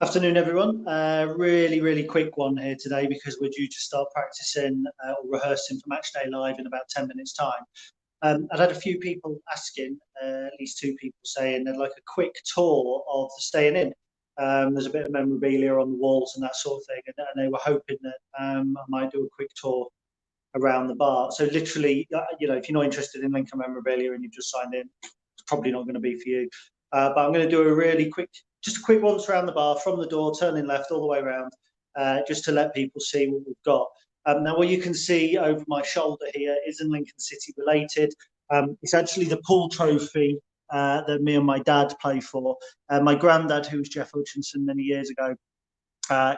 Afternoon, everyone. Really quick one here today because we're due to start practicing or rehearsing for Match Day Live in about 10 minutes' time. I've had a few people asking, at least two people saying they'd like a quick tour of the staying in. There's a bit of memorabilia on the walls and that sort of thing, and they were hoping that I might do a quick tour around the bar. So literally, if you're not interested in Lincoln memorabilia and you've just signed in, it's probably not going to be for you. But I'm going to do a really quick, just a quick once around the bar from the door, turning left all the way around, just to let people see what we've got. Now, what you can see over my shoulder here isn't Lincoln City related. It's actually the pool trophy that me and my dad play for. My granddad, who was Jeff Hutchinson many years ago,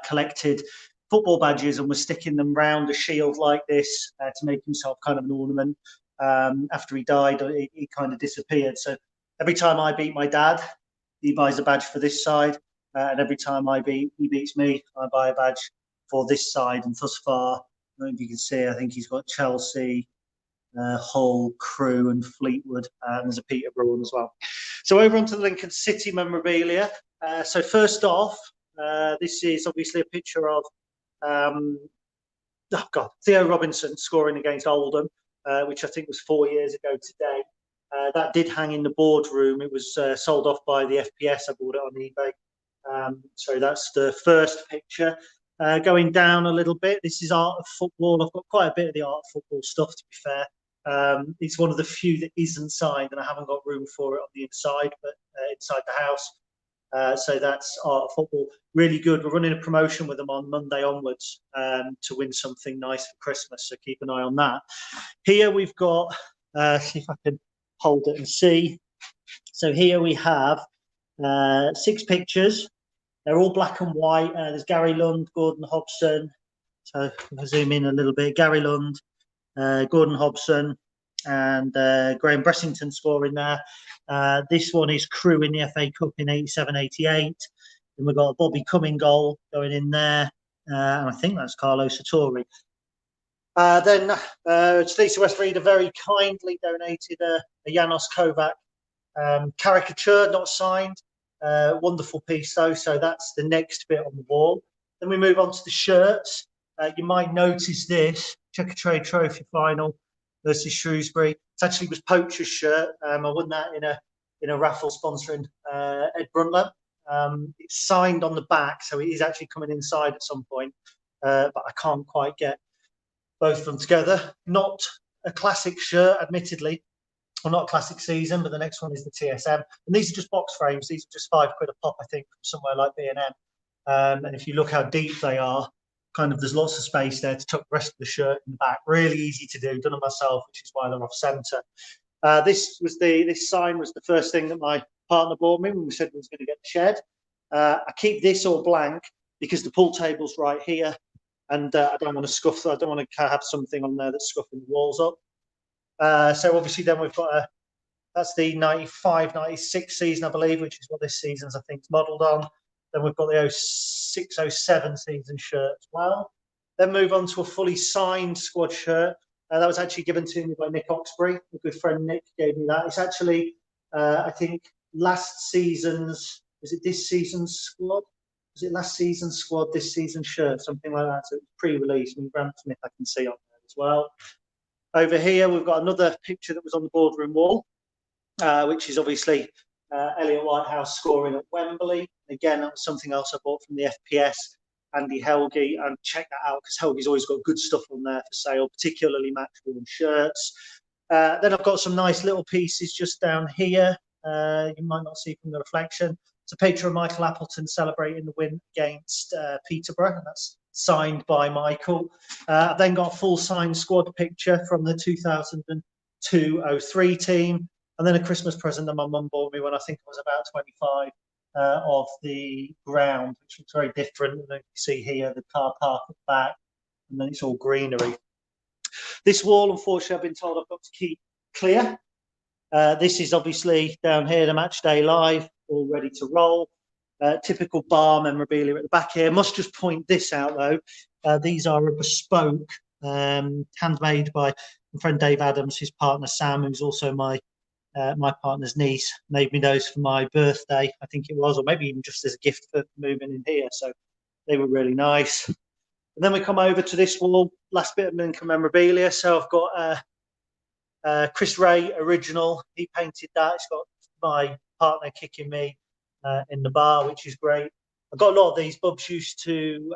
collected football badges and was sticking them round a shield like this to make himself kind of an ornament. After he died, he kind of disappeared. So every time I beat my dad, he buys a badge for this side, and every time he beats me, I buy a badge for this side. And thus far, I don't know if you can see, I think he's got Chelsea, Hull, Crewe, and Fleetwood, and there's a Peterborough as well. So over onto the Lincoln City memorabilia. So first off, this is obviously a picture of Theo Robinson scoring against Oldham, which I think was 4 years ago today. That did hang in the boardroom. It was sold off by the FPS. I bought it on eBay. So that's the first picture. Going down a little bit, this is art of football. I've got quite a bit of the art of football stuff, to be fair. It's one of the few that isn't signed, and I haven't got room for it on the inside, but inside the house. So that's art of football. Really good. We're running a promotion with them on Monday onwards to win something nice for Christmas, so keep an eye on that. Here we've got, see if I can hold it and see. So here we have 6 pictures. They're all black and white. There's Gary Lund, Gordon Hobson. So if I zoom in a little bit, Gary Lund, Gordon Hobson, and Graham Bressington scoring there. This one is Crewe in the FA Cup in 87-88. Then we've got a Bobby Cumming goal going in there. And I think that's Carlo Sartori. Then Stacey Westreader very kindly donated a Janos Kovac caricature, not signed. Wonderful piece, though. So that's the next bit on the wall. Then we move on to the shirts. You might notice this Checker Trade Trophy final versus Shrewsbury. It actually was Poacher's shirt. I won that in a raffle sponsoring Ed Bruntler. It's signed on the back, so it is actually coming inside at some point. But I can't quite get both of them together. Not a classic shirt, admittedly. Well, not a classic season, but the next one is the TSM. And these are just box frames. These are just £5 a pop, I think, from somewhere like B&M. And if you look how deep they are, kind of there's lots of space there to tuck the rest of the shirt in the back. Really easy to do, done it myself, which is why they're off centre. This sign was the first thing that my partner bought me when we said we was going to get the shed. I keep this all blank because the pool table's right here, and I don't want to scuff. I don't want to have something on there that's scuffing the walls up. So obviously then we've got that's the 95-96 season, I believe, which is what this season's, I think, is modelled on. Then we've got the 06-07 season shirt as well. Then move on to a fully signed squad shirt. That was actually given to me by Nick Oxbury. A good friend Nick gave me that. It's actually, I think, last season's, was it this season's squad? Was it last season's squad, this season's shirt, something like that? So it was pre-release. And Grant Smith I can see on there as well. Over here, we've got another picture that was on the boardroom wall, which is obviously Elliot Whitehouse scoring at Wembley. Again, that was something else I bought from the FPS, Andy Helge, and check that out because Helge's always got good stuff on there for sale, particularly match-worn shirts. Then I've got some nice little pieces just down here. You might not see from the reflection. It's a picture of Michael Appleton celebrating the win against Peterborough, and that's signed by Michael. I've then got a full signed squad picture from the 2002-03 team, and then a Christmas present that my mum bought me when I think I was about 25 of the ground, which looks very different. And you see here the car park at the back, and then it's all greenery. This wall, unfortunately, I've been told I've got to keep clear. This is obviously down here, the Match Day Live, all ready to roll. Typical bar memorabilia at the back here. Must just point this out, though. These are a bespoke, handmade by my friend Dave Adams, his partner Sam, who's also my my partner's niece made me those for my birthday, I think it was, or maybe even just as a gift for moving in here. So they were really nice. And then we come over to this wall, last bit of Lincoln memorabilia. So I've got Chris Ray original. He painted that. It's got my partner kicking me in the bar, which is great. I've got a lot of these. Bubs used to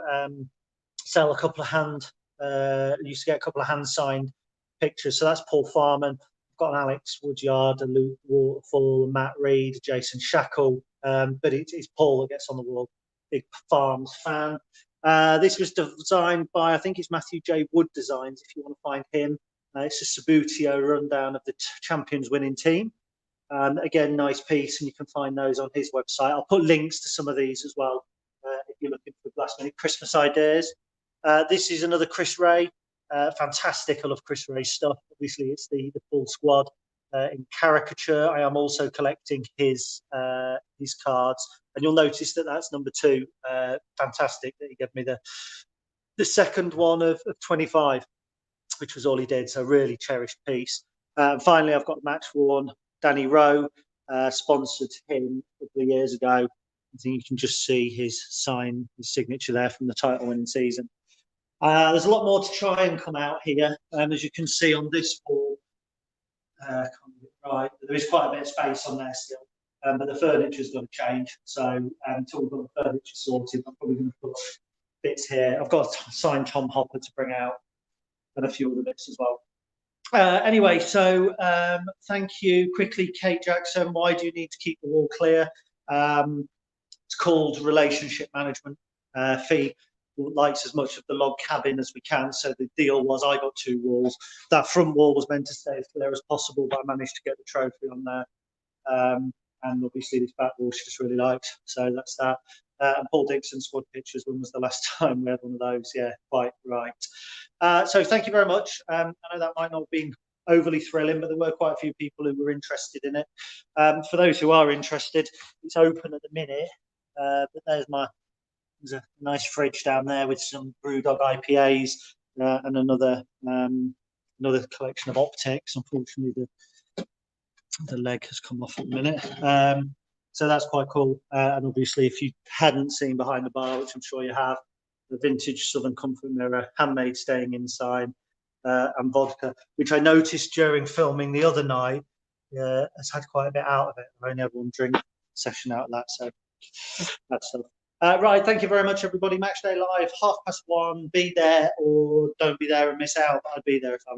sell a couple of used to get a couple of hand signed pictures. So that's Paul Farman. I've got an Alex Woodyard, a Luke Waterfall, a Matt Reed, Jason Shackle. But it's Paul that gets on the wall. Big Farms fan. This was designed by, I think it's Matthew J. Wood Designs, if you want to find him. It's a Sabutio rundown of the champions winning team. Again, nice piece, and you can find those on his website. I'll put links to some of these as well if you're looking for last minute Christmas ideas. This is another Chris Ray. Fantastic. I love Chris Ray's stuff. Obviously, it's the full squad in caricature. I am also collecting his cards, and you'll notice that that's number 2. Fantastic that he gave me the second one of 25, which was all he did. So really cherished piece. Finally, I've got match worn Danny Rowe, sponsored him a couple of years ago. I think you can just see his signature there from the title winning season. There's a lot more to try and come out here. As you can see on this wall, right, there is quite a bit of space on there still, but the furniture's going to change. So until we've got the furniture sorted, I'm probably going to put bits here. I've got to sign Tom Hopper to bring out, and a few other bits as well. Anyway, so thank you. Quickly, Kate Jackson, why do you need to keep the wall clear? It's called relationship management fee. Likes as much of the log cabin as we can. So the deal was I got 2 walls. That front wall was meant to stay as clear as possible, but I managed to get the trophy on there. And obviously this back wall she just really likes. So that's that. And Paul Dixon squad pictures. When was the last time we had one of those? Yeah, quite right. So thank you very much. I know that might not have been overly thrilling, but there were quite a few people who were interested in it. For those who are interested, it's open at the minute. But there's a nice fridge down there with some Brewdog IPAs and another collection of optics. Unfortunately, the leg has come off at the minute. So that's quite cool. And obviously, if you hadn't seen behind the bar, which I'm sure you have, the vintage Southern Comfort Mirror, handmade staying inside, and vodka, which I noticed during filming the other night, has had quite a bit out of it. I only had one drink session out of that, so that's stuff. Right, thank you very much, everybody. Matchday Live, 1:30. Be there or don't be there and miss out. I'd be there if I